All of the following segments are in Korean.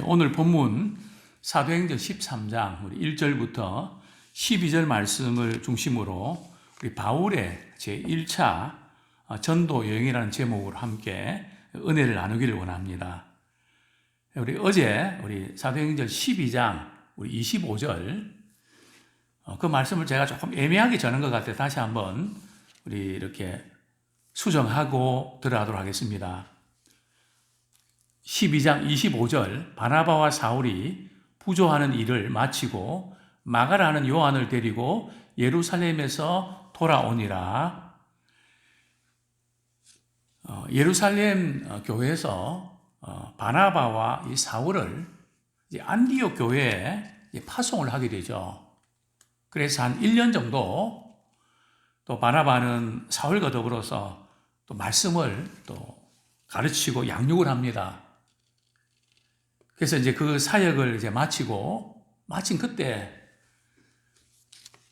오늘 본문 사도행전 13장 우리 1절부터 12절 말씀을 중심으로 우리 바울의 제1차 전도 여행이라는 제목으로 함께 은혜를 나누기를 원합니다. 우리 사도행전 12장 우리 25절 그 말씀을 제가 조금 애매하게 전한 것 같아요. 다시 한번 우리 이렇게 수정하고 들어가도록 하겠습니다. 12장 25절 바나바와 사울이 부조하는 일을 마치고 마가라는 요한을 데리고 예루살렘에서 돌아오니라. 예루살렘 교회에서 바나바와 이 사울을 안디옥 교회에 파송을 하게 되죠. 그래서 한 1년 정도 또 바나바는 사울과 더불어서 또 말씀을 또 가르치고 양육을 합니다. 그래서 이제 그 사역을 마친 그때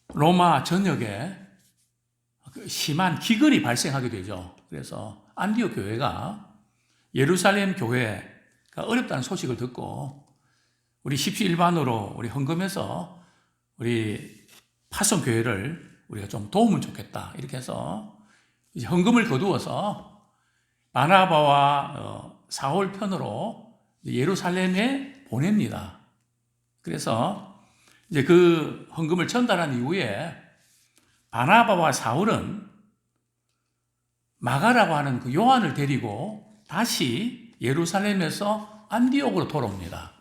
로마 전역에 심한 기근이 발생하게 되죠. 그래서 안디옥 교회가 예루살렘 교회가 어렵다는 소식을 듣고 우리 십시일반으로 우리 헌금해서 우리 파송 교회를 우리가 좀 도우면 좋겠다. 이렇게 해서 이제 헌금을 거두어서 바나바와 사울 편으로 예루살렘에 보냅니다. 그래서 이제 그 헌금을 전달한 이후에 바나바와 사울은 마가라고 하는 그 요한을 데리고 다시 예루살렘에서 안디옥으로 돌아옵니다.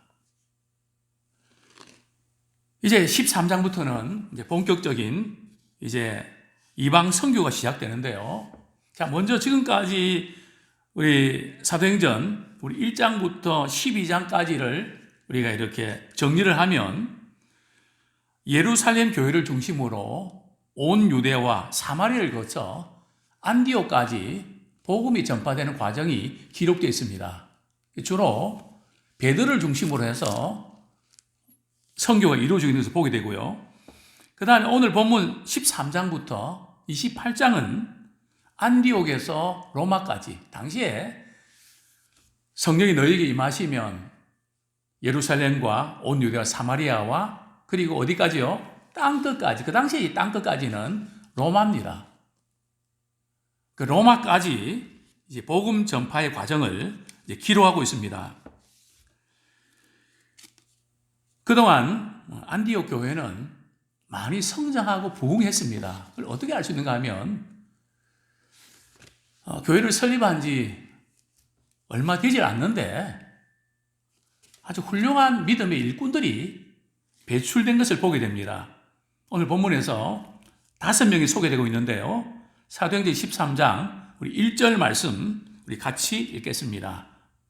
이제 13장부터는 이제 본격적인 이제 이방 선교가 시작되는데요. 자, 먼저 지금까지 우리 사도행전 우리 1장부터 12장까지를 우리가 이렇게 정리를 하면 예루살렘 교회를 중심으로 온 유대와 사마리아를 거쳐 안디옥까지 복음이 전파되는 과정이 기록되어 있습니다. 주로 베드로를 중심으로 해서 선교가 이루어지는 것을 보게 되고요. 그 다음에 오늘 본문 13장부터 28장은 안디옥에서 로마까지, 당시에 성령이 너에게 임하시면 예루살렘과 온 유대와 사마리아와 그리고 어디까지요? 땅끝까지. 그 당시에 이 땅끝까지는 로마입니다. 그 로마까지 이제 복음 전파의 과정을 이제 기록하고 있습니다. 그동안 안디옥 교회는 많이 성장하고 부흥했습니다. 그걸 어떻게 알 수 있는가 하면 교회를 설립한 지 얼마 되질 않는데 아주 훌륭한 믿음의 일꾼들이 배출된 것을 보게 됩니다. 오늘 본문에서 5명이 소개되고 있는데요. 사도행전 13장 우리 1절 말씀 우리 같이 읽겠습니다.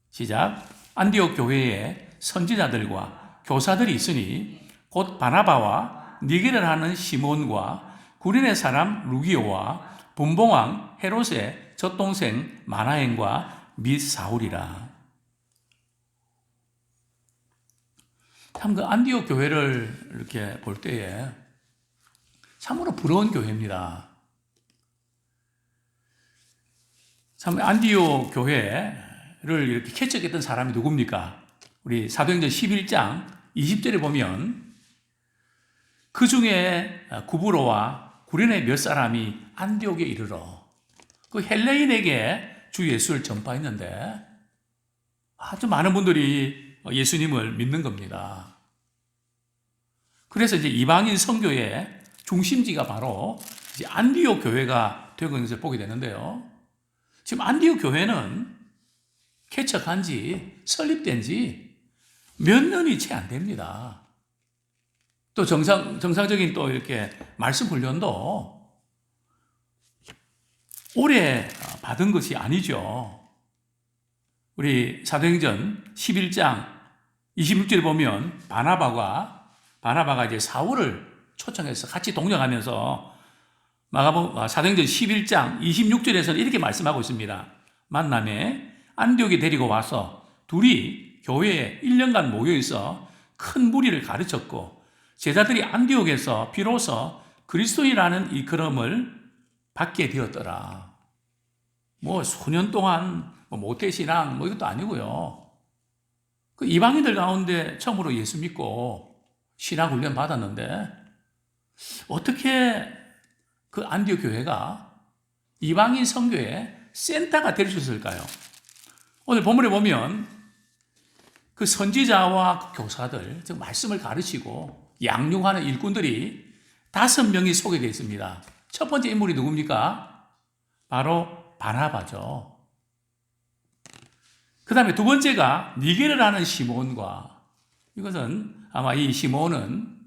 시작. 안디옥 교회에 선지자들과 교사들이 있으니 곧 바나바와 니게를 하는 시몬과 구레네 사람 루기오와 분봉왕 헤롯의 젖동생 마나엔과 및 사울이라. 참 그 안디옥 교회를 이렇게 볼 때에 참으로 부러운 교회입니다. 참 안디옥 교회를 이렇게 개척했던 사람이 누굽니까? 우리 사도행전 11장 20절에 보면 그 중에 구브로와 구레네 몇 사람이 안디옥에 이르러 그 헬레인에게 주 예수를 전파했는데 아주 많은 분들이 예수님을 믿는 겁니다. 그래서 이제 이방인 선교의 중심지가 바로 이제 안디옥 교회가 되고 있는 것을 보게 되는데요. 지금 안디옥 교회는 개척한 지, 설립된 지 몇 년이 채 안 됩니다. 또 정상적인 또 이렇게 말씀 훈련도 오래 받은 것이 아니죠. 우리 사도행전 11장 26절에 보면 바나바가 이제 사울을 초청해서 같이 동역하면서 사도행전 11장 26절에서는 이렇게 말씀하고 있습니다. 만남에 안디옥에 데리고 와서 둘이 교회에 1년간 모여있어 큰 무리를 가르쳤고 제자들이 안디옥에서 비로소 그리스도인이라는 일컬음을 받게 되었더라. 수년 동안 모태신앙 이것도 아니고요. 그 이방인들 가운데 처음으로 예수 믿고 신학 훈련 받았는데 어떻게 그 안디옥 교회가 이방인 선교의 센터가 될 수 있을까요? 오늘 본문에 보면 그 선지자와 그 교사들, 즉 말씀을 가르치고 양육하는 일꾼들이 5명이 소개되어 있습니다. 첫 번째 인물이 누굽니까? 바로 바나바죠. 그 다음에 두 번째가 니게를 하는 시몬과, 이것은 아마 이 시몬은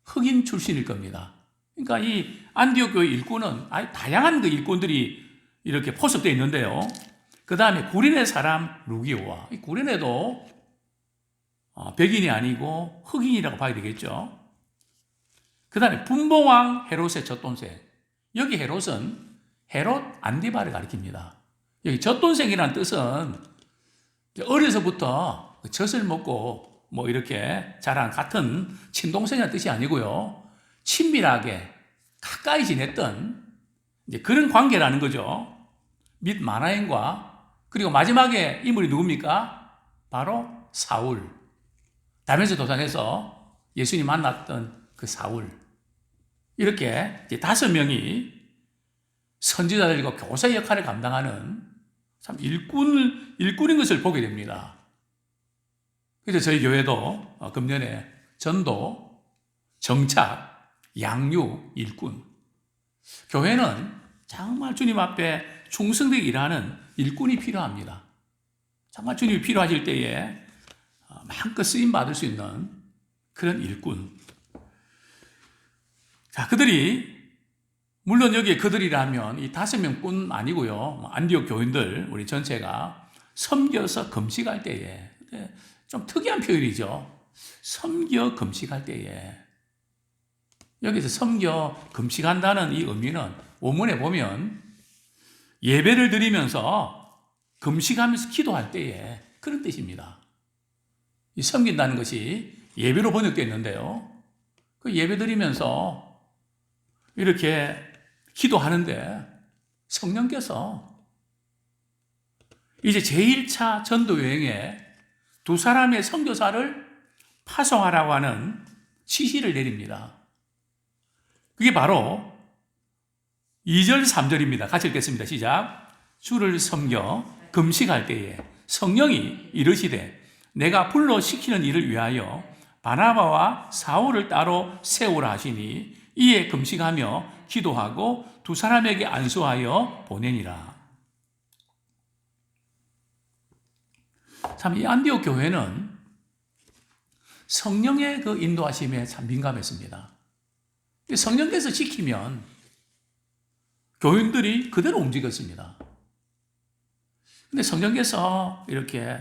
흑인 출신일 겁니다. 그러니까 이 안디옥 교회 일꾼은 아주 다양한 그 일꾼들이 이렇게 포섭되어 있는데요. 그 다음에 구레네 사람 루기오와, 이 구레네도 백인이 아니고 흑인이라고 봐야 되겠죠. 그 다음에 분봉왕 헤롯의 젖돈생. 여기 헤롯은 헤롯 안디바를 가리킵니다. 여기 젖돈생이라는 뜻은 어려서부터 젖을 먹고 뭐 이렇게 자란 같은 친동생이라는 뜻이 아니고요. 친밀하게 가까이 지냈던 이제 그런 관계라는 거죠. 및 마나행과, 그리고 마지막에 인물이 누굽니까? 바로 사울. 다메섹 도상에서 예수님 만났던 그 사울. 이렇게 이제 5명이 선지자들과 교사의 역할을 감당하는 참 일꾼인 것을 보게 됩니다. 그래서 저희 교회도 금년에 전도, 정착, 양육, 일꾼. 교회는 정말 주님 앞에 충성되게 일하는 일꾼이 필요합니다. 정말 주님이 필요하실 때에 마음껏 쓰임 받을 수 있는 그런 일꾼. 자, 그들이, 물론 여기에 그들이라면 이 5명뿐 아니고요. 안디옥 교인들, 우리 전체가 섬겨서 금식할 때에, 좀 특이한 표현이죠. 섬겨 금식할 때에. 여기서 섬겨 금식한다는 이 의미는 원문에 보면 예배를 드리면서 금식하면서 기도할 때에 그런 뜻입니다. 이 섬긴다는 것이 예배로 번역되어 있는데요. 그 예배 드리면서 이렇게 기도하는데 성령께서 이제 제1차 전도 여행에 2사람의 선교사를 파송하라고 하는 지시를 내립니다. 그게 바로 2절, 3절입니다. 같이 읽겠습니다. 시작. 주를 섬겨 금식할 때에 성령이 이르시되 내가 불러 시키는 일을 위하여 바나바와 사울을 따로 세우라 하시니 이에 금식하며 기도하고 2사람에게 안수하여 보내니라. 참 이 안디옥 교회는 성령의 그 인도하심에 참 민감했습니다. 성령께서 지키면 교인들이 그대로 움직였습니다. 근데 성령께서 이렇게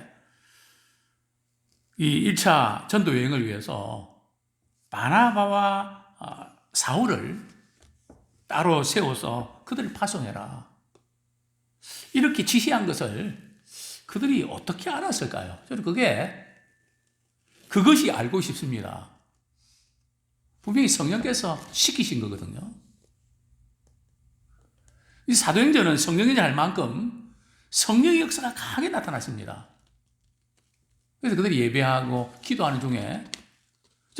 이 1차 전도 여행을 위해서 바나바와 사울을 따로 세워서 그들을 파송해라. 이렇게 지시한 것을 그들이 어떻게 알았을까요? 저는 그것이 알고 싶습니다. 분명히 성령께서 시키신 거거든요. 이 사도행전은 성령이 할 만큼 성령의 역사가 강하게 나타났습니다. 그래서 그들이 예배하고 기도하는 중에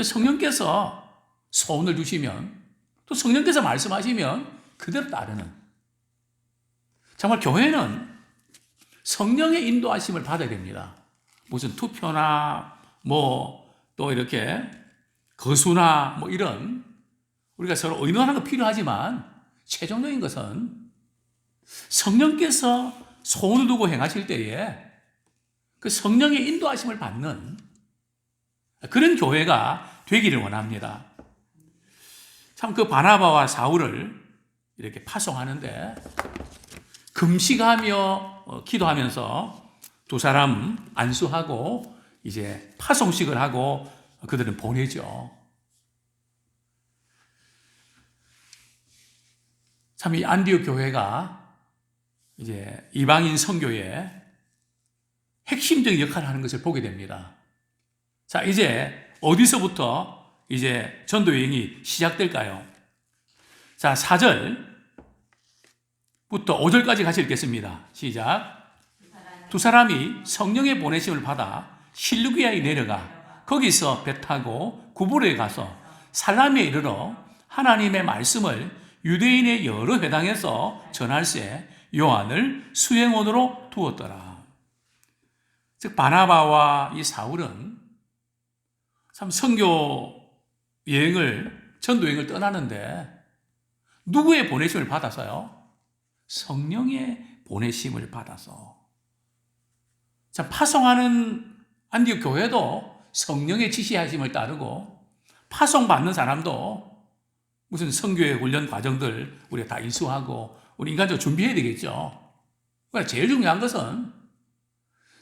성령께서 소원을 주시면 또 성령께서 말씀하시면 그대로 따르는, 정말 교회는 성령의 인도하심을 받아야 됩니다. 무슨 투표나 또 이렇게 거수나 이런 우리가 서로 의논하는 거 필요하지만 최종적인 것은 성령께서 소원을 두고 행하실 때에 그 성령의 인도하심을 받는 그런 교회가 되기를 원합니다. 참 그 바나바와 사울을 이렇게 파송하는데 금식하며 기도하면서 2사람 안수하고 이제 파송식을 하고 그들은 보내죠. 참 이 안디옥 교회가 이제 이방인 선교의 핵심적인 역할을 하는 것을 보게 됩니다. 자, 이제 어디서부터 이제 전도 여행이 시작될까요? 자, 4절부터 5절까지 같이 읽겠습니다. 시작. 2사람이 성령의 보내심을 받아 실루기아에 내려가 거기서 배 타고 구브로에 가서 살라미에 이르러 하나님의 말씀을 유대인의 여러 회당에서 전할세 요한을 수행원으로 두었더라. 즉 바나바와 이 사울은 참 선교 여행을 전도 여행을 떠나는데 누구의 보내심을 받아서요? 성령의 보내심을 받아서. 자, 파송하는 안디옥 교회도 성령의 지시하심을 따르고 파송받는 사람도 무슨 선교의 훈련 과정들 우리가 다 이수하고 우리 인간적으로 준비해야 되겠죠. 그러니까 제일 중요한 것은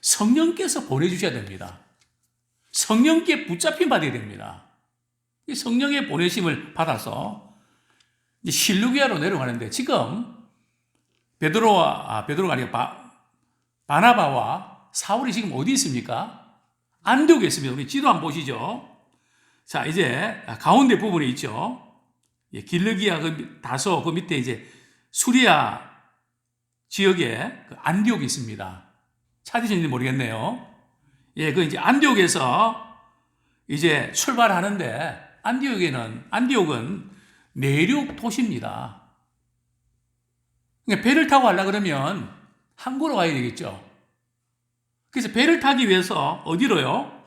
성령께서 보내주셔야 됩니다. 성령께 붙잡힘 받아야 됩니다. 이 성령의 보내심을 받아서 이제 실루기아로 내려가는데 지금 베드로가 아니라 바나바와 사울이 지금 어디 있습니까? 안디옥에 있습니다. 우리 지도 한번 보시죠. 자, 이제 가운데 부분에 있죠. 길르기아 다소 그 밑에 이제 수리아 지역에 안디옥이 있습니다. 찾으셨는지 모르겠네요. 예, 그 이제 안디옥에서 이제 출발하는데 안디옥은 내륙 도시입니다. 그러니까 배를 타고 가려고 그러면 항구로 가야 되겠죠. 그래서 배를 타기 위해서 어디로요?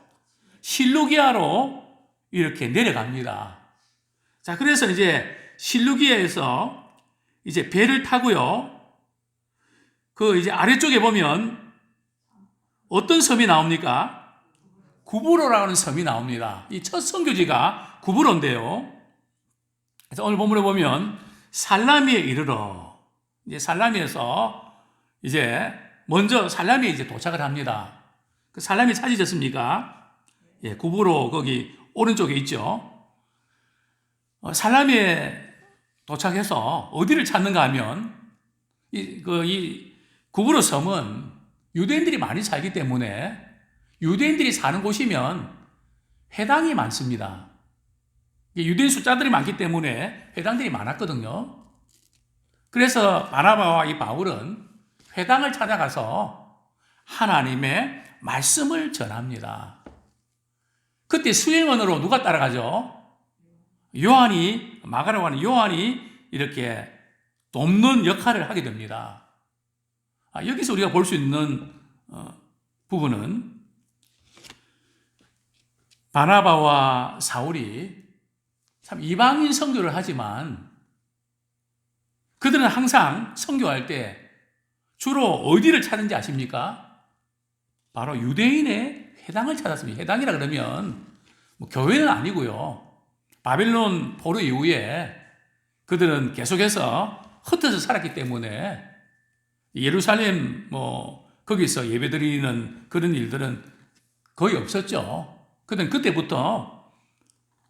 실루기아로 이렇게 내려갑니다. 자, 그래서 이제 실루기아에서 이제 배를 타고요. 그 이제 아래쪽에 보면 어떤 섬이 나옵니까? 구브로라는 섬이 나옵니다. 이 첫 선교지가 구브로인데요. 그래서 오늘 본문에 보면 살라미에 이르러 이제 살라미에서 이제 먼저 살라미에 이제 도착을 합니다. 그 살라미 찾으셨습니까? 예, 구브로 거기 오른쪽에 있죠. 살라미에 도착해서 어디를 찾는가 하면 이 구브로 섬은 유대인들이 많이 살기 때문에 유대인들이 사는 곳이면 회당이 많습니다. 유대인 숫자들이 많기 때문에 회당들이 많았거든요. 그래서 바나바와 이 바울은 회당을 찾아가서 하나님의 말씀을 전합니다. 그때 수행원으로 누가 따라가죠? 마가라고 하는 요한이 이렇게 돕는 역할을 하게 됩니다. 여기서 우리가 볼 수 있는 부분은 바나바와 사울이 참 이방인 선교를 하지만 그들은 항상 선교할 때 주로 어디를 찾는지 아십니까? 바로 유대인의 회당을 찾았습니다. 회당이라 그러면 뭐 교회는 아니고요. 바벨론 포로 이후에 그들은 계속해서 흩어져 살았기 때문에 예루살렘 거기서 예배드리는 그런 일들은 거의 없었죠. 그들은 그때부터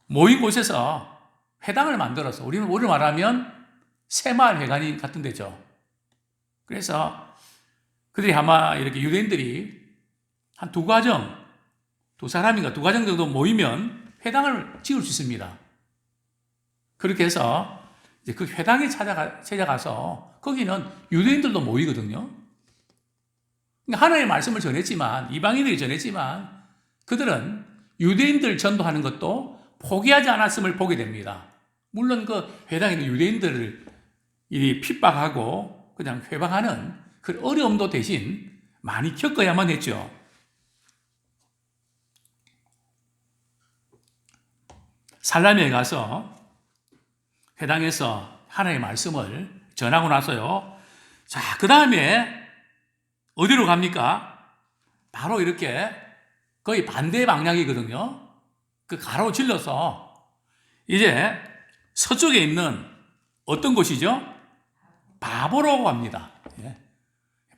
모인 곳에서 회당을 만들어서 우리는 말하면 새마을 회관이 같은 데죠. 그래서 그들이 아마 이렇게 유대인들이 한 두 가정 정도 모이면 회당을 지을 수 있습니다. 그렇게 해서 이제 그 회당에 찾아가서 거기는 유대인들도 모이거든요. 그러니까 하나님의 말씀을 전했지만 이방인들이 전했지만 그들은 유대인들 전도하는 것도 포기하지 않았음을 보게 됩니다. 물론 그 회당에 있는 유대인들을 핍박하고 그냥 회방하는 그 어려움도 대신 많이 겪어야만 했죠. 살라미에 가서 회당에서 하나님의 말씀을 전하고 나서요. 자, 그 다음에 어디로 갑니까? 바로 이렇게 거의 반대 방향이거든요. 그 가로질러서 이제 서쪽에 있는 어떤 곳이죠? 바보로 갑니다. 예.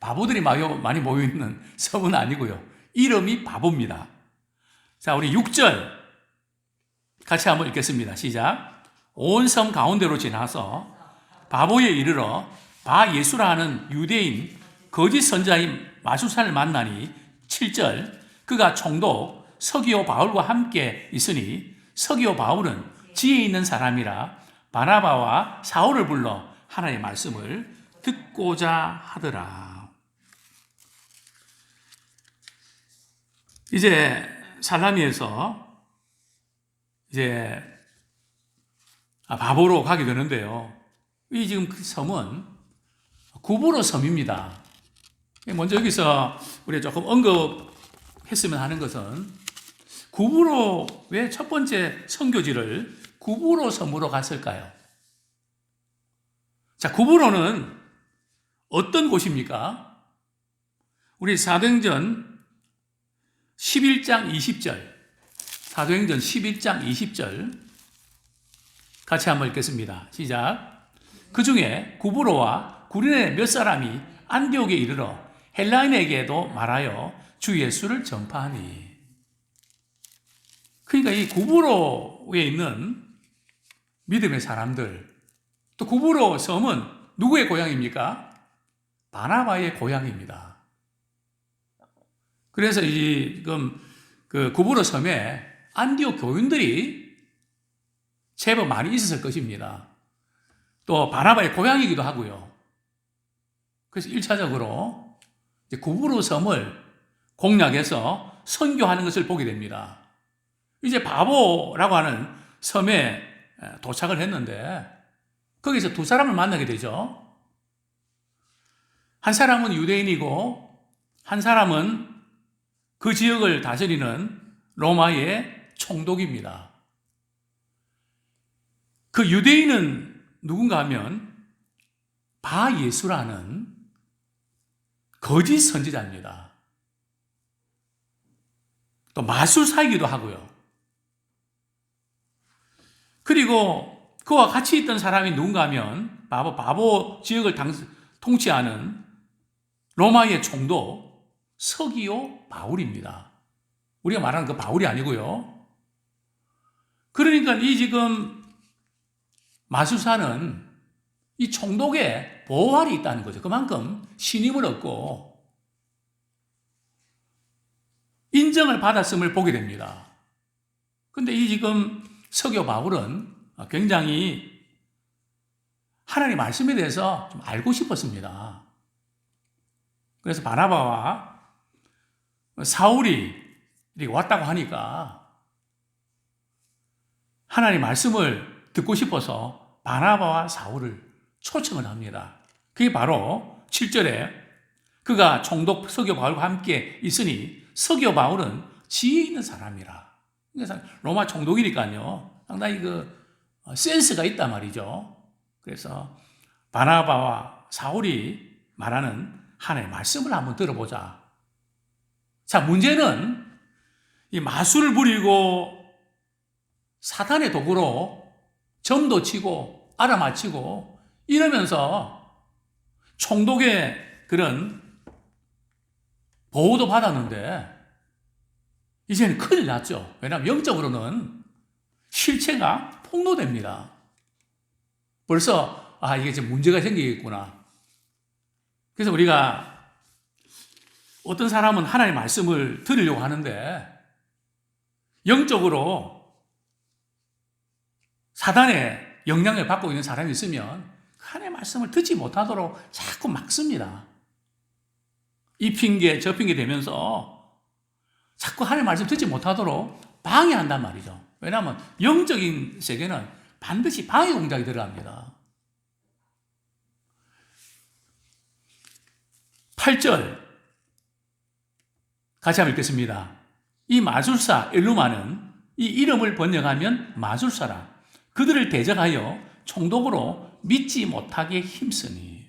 바보들이 많이 모여있는 섬은 아니고요. 이름이 바보입니다. 자, 우리 6절 같이 한번 읽겠습니다. 시작. 온 섬 가운데로 지나서 바보에 이르러 바예수라 하는 유대인 거짓 선자인 마술사를 만나니 7절 그가 총독 서기오 바울과 함께 있으니 서기오 바울은 지혜 있는 사람이라 바나바와 사울을 불러 하나님의 말씀을 듣고자 하더라. 이제 살라미에서 이제 바보로 가게 되는데요. 이 지금 그 섬은 구브로 섬입니다. 먼저 여기서 우리가 조금 언급했으면 하는 것은 구브로 왜 첫 번째 선교지를 구브로 섬으로 갔을까요? 자, 구브로는 어떤 곳입니까? 우리 사도행전 11장 20절, 사도행전 11장 20절 같이 한번 읽겠습니다. 시작. 그 중에 구브로와 구린의 몇 사람이 안디옥에 이르러 헬라인에게도 말하여 주 예수를 전파하니. 그러니까 이 구브로에 있는 믿음의 사람들, 또 구브로 섬은 누구의 고향입니까? 바나바의 고향입니다. 그래서 지금 그 구브로 섬에 안디옥 교인들이 제법 많이 있었을 것입니다. 또 바나바의 고향이기도 하고요. 그래서 1차적으로 구브로 섬을 공략해서 선교하는 것을 보게 됩니다. 이제 바보라고 하는 섬에 도착을 했는데 거기서 두 사람을 만나게 되죠. 한 사람은 유대인이고 한 사람은 그 지역을 다스리는 로마의 총독입니다. 그 유대인은 누군가 하면 바예수라는 거짓 선지자입니다. 또 마술사이기도 하고요. 그리고 그와 같이 있던 사람이 누군가 하면 바보 지역을 통치하는 로마의 총독 서기오 바울입니다. 우리가 말하는 그 바울이 아니고요. 그러니까 이 지금 마술사는 이 총독의 보호할이 있다는 거죠. 그만큼 신임을 얻고 인정을 받았음을 보게 됩니다. 그런데 이 지금 서기오 바울은 굉장히 하나님의 말씀에 대해서 좀 알고 싶었습니다. 그래서 바나바와 사울이 왔다고 하니까 하나님의 말씀을 듣고 싶어서 바나바와 사울을 초청을 합니다. 그게 바로 7절에 그가 총독 서기오 바울과 함께 있으니 서기오 바울은 지혜 있는 사람이라. 그래서 로마 총독이니까요. 상당히 센스가 있단 말이죠. 그래서 바나바와 사울이 말하는 하나님의 말씀을 한번 들어보자. 자, 문제는 이 마술을 부리고 사탄의 도구로 점도 치고 알아맞히고 이러면서 총독의 그런 보호도 받았는데 이제는 큰일 났죠. 왜냐하면 영적으로는 실체가 폭로됩니다. 벌써 이게 지금 문제가 생기겠구나. 그래서 우리가 어떤 사람은 하나님의 말씀을 들으려고 하는데 영적으로 사단의 영향을 받고 있는 사람이 있으면 하나님의 말씀을 듣지 못하도록 자꾸 막습니다. 이 핑계 저 핑계 대면서 자꾸 하나님의 말씀 듣지 못하도록 방해한단 말이죠. 왜냐하면 영적인 세계는 반드시 방해 공작이 들어갑니다. 8절 같이 한번 읽겠습니다. 이 마술사 엘루마는 이 이름을 번역하면 마술사라. 그들을 대적하여 총독으로 믿지 못하게 힘쓰니.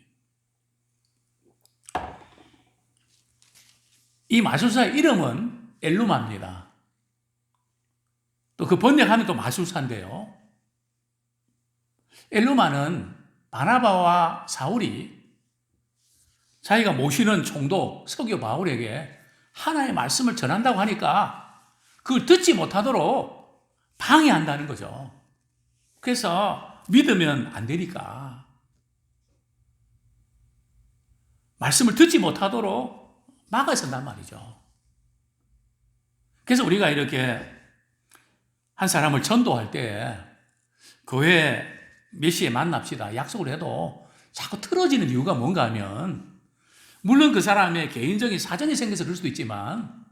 이 마술사의 이름은 엘루마입니다. 또 그 번역하면 또 마술사인데요. 엘루마는 바나바와 사울이 자기가 모시는 총독 서기오 바울에게 하나님의 말씀을 전한다고 하니까 그걸 듣지 못하도록 방해한다는 거죠. 그래서 믿으면 안 되니까 말씀을 듣지 못하도록 막아선단 말이죠. 그래서 우리가 이렇게 한 사람을 전도할 때 교회 몇 시에 만납시다 약속을 해도 자꾸 틀어지는 이유가 뭔가 하면 물론 그 사람의 개인적인 사정이 생겨서 그럴 수도 있지만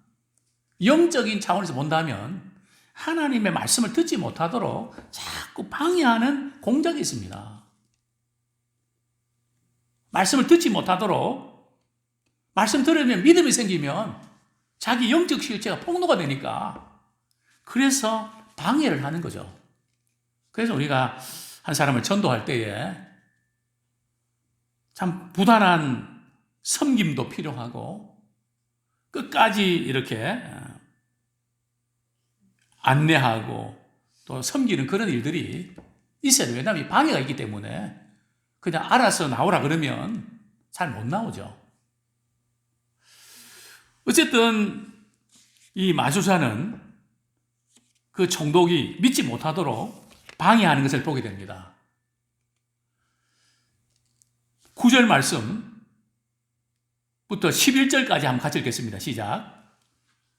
영적인 차원에서 본다면 하나님의 말씀을 듣지 못하도록 자꾸 방해하는 공작이 있습니다. 말씀을 듣지 못하도록, 말씀 들으면 믿음이 생기면 자기 영적 실체가 폭로가 되니까, 그래서 방해를 하는 거죠. 그래서 우리가 한 사람을 전도할 때에 참 부단한 섬김도 필요하고 끝까지 이렇게 안내하고 또 섬기는 그런 일들이 있어야 돼요. 왜냐하면 방해가 있기 때문에 그냥 알아서 나오라 그러면 잘 못 나오죠. 어쨌든 이 마술사는 그 총독이 믿지 못하도록 방해하는 것을 보게 됩니다. 9절 말씀부터 11절까지 한번 같이 읽겠습니다. 시작.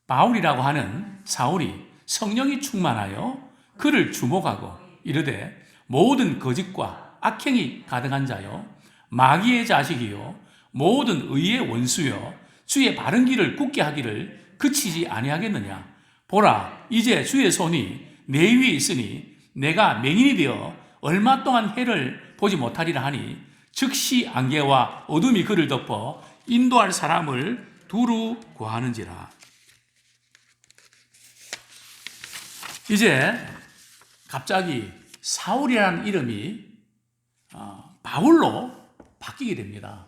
바울이라고 하는 사울이 성령이 충만하여 그를 주목하고 이르되 모든 거짓과 악행이 가득한 자요 마귀의 자식이요 모든 의의 원수요 주의 바른 길을 굳게 하기를 그치지 아니하겠느냐. 보라 이제 주의 손이 내 위에 있으니 내가 맹인이 되어 얼마 동안 해를 보지 못하리라 하니 즉시 안개와 어둠이 그를 덮어 인도할 사람을 두루 구하는지라. 이제 갑자기 사울이라는 이름이 바울로 바뀌게 됩니다.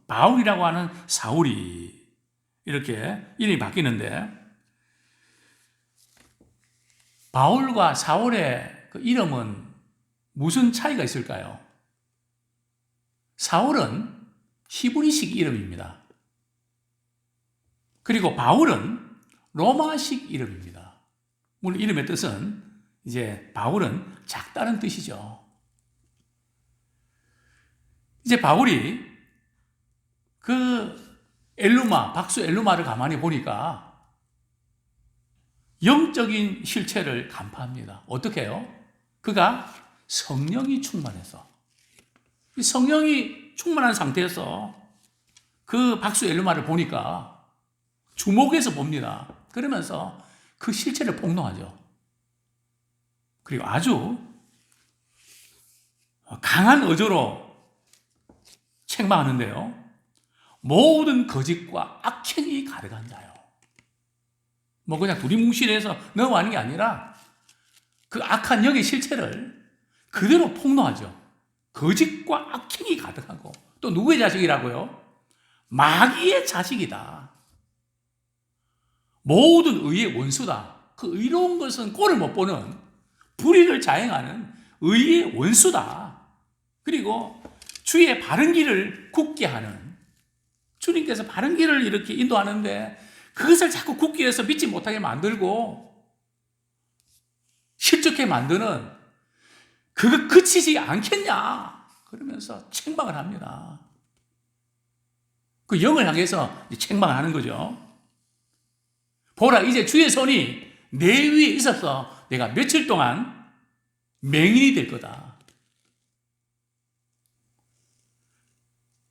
바울이라고 하는 사울이 이렇게 이름이 바뀌는데, 바울과 사울의 그 이름은 무슨 차이가 있을까요? 사울은 히브리식 이름입니다. 그리고 바울은 로마식 이름입니다. 물론 이름의 뜻은 이제 바울은 작다는 뜻이죠. 이제 바울이 그 박수 엘루마를 가만히 보니까 영적인 실체를 간파합니다. 어떻게 해요? 그가 성령이 충만해서, 성령이 충만한 상태에서 그 박수 엘루마를 보니까 주목해서 봅니다. 그러면서 그 실체를 폭로하죠. 그리고 아주 강한 어조로 책망하는데요. 모든 거짓과 악행이 가득한 자요. 뭐 그냥 두리뭉실해서 넘어가는 게 아니라 그 악한 영의 실체를 그대로 폭로하죠. 거짓과 악행이 가득하고, 또 누구의 자식이라고요? 마귀의 자식이다. 모든 의의 원수다. 그 의로운 것은 꼴을 못 보는 불의를 자행하는 의의 원수다. 그리고 주의 바른 길을 굳게 하는, 주님께서 바른 길을 이렇게 인도하는데 그것을 자꾸 굳게 해서 믿지 못하게 만들고 실족해 만드는, 그거 그치지 않겠냐 그러면서 책망을 합니다. 그 영을 향해서 책망을 하는 거죠. 보라 이제 주의 손이 내 위에 있어서 내가 며칠 동안 맹인이 될 거다.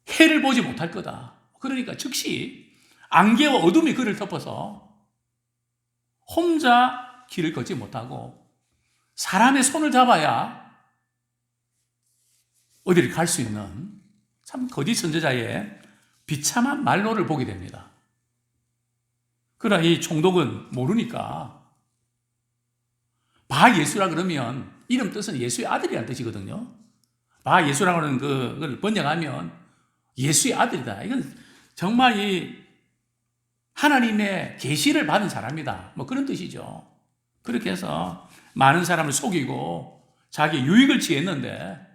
해를 보지 못할 거다. 그러니까 즉시 안개와 어둠이 그를 덮어서 혼자 길을 걷지 못하고 사람의 손을 잡아야 어디를 갈 수 있는 참 거짓 선지자의 비참한 말로를 보게 됩니다. 그러나 이 총독은 모르니까, 바예수라 그러면 이름 뜻은 예수의 아들이라는 뜻이거든요. 바예수라고 하는 그걸 번역하면 예수의 아들이다. 이건 정말 이 하나님의 계시를 받은 사람이다. 뭐 그런 뜻이죠. 그렇게 해서 많은 사람을 속이고 자기 유익을 취했는데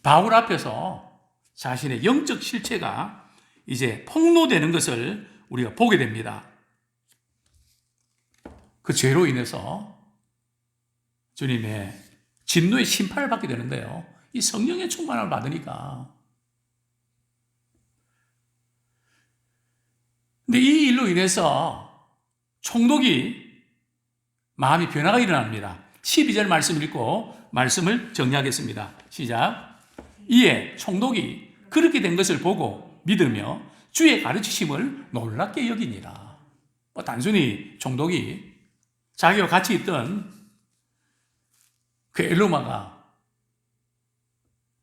바울 앞에서 자신의 영적 실체가 이제 폭로되는 것을 우리가 보게 됩니다. 그 죄로 인해서 주님의 진노의 심판을 받게 되는데요. 이 성령의 충만함을 받으니까. 근데 이 일로 인해서 총독이 마음이 변화가 일어납니다. 12절 말씀 읽고 말씀을 정리하겠습니다. 시작. 이에 총독이 그렇게 된 것을 보고 믿으며 주의 가르치심을 놀랍게 여기니라. 단순히 총독이 자기와 같이 있던 그 엘로마가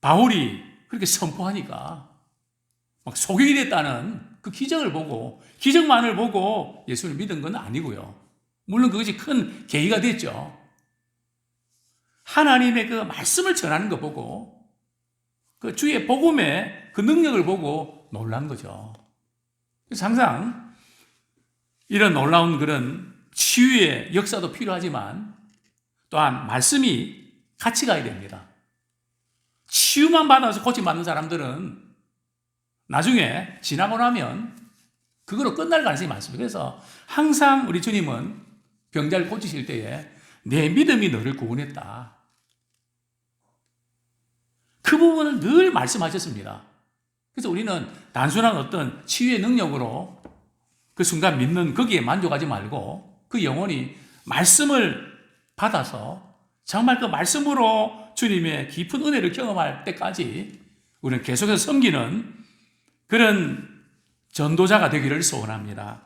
바울이 그렇게 선포하니까 막 소경이 됐다는 그 기적을 보고, 기적만을 보고 예수를 믿은 건 아니고요. 물론 그것이 큰 계기가 됐죠. 하나님의 그 말씀을 전하는 거 보고, 그 주의 복음의 그 능력을 보고 놀란 거죠. 그래서 항상 이런 놀라운 그런 치유의 역사도 필요하지만 또한 말씀이 같이 가야 됩니다. 치유만 받아서 고침받는 사람들은 나중에 지나고 나면 그거로 끝날 가능성이 많습니다. 그래서 항상 우리 주님은 병자를 고치실 때에 내 믿음이 너를 구원했다. 그 부분을 늘 말씀하셨습니다. 그래서 우리는 단순한 어떤 치유의 능력으로 그 순간 믿는 거기에 만족하지 말고 그 영혼이 말씀을 받아서 정말 그 말씀으로 주님의 깊은 은혜를 경험할 때까지 우리는 계속해서 섬기는 그런 전도자가 되기를 소원합니다.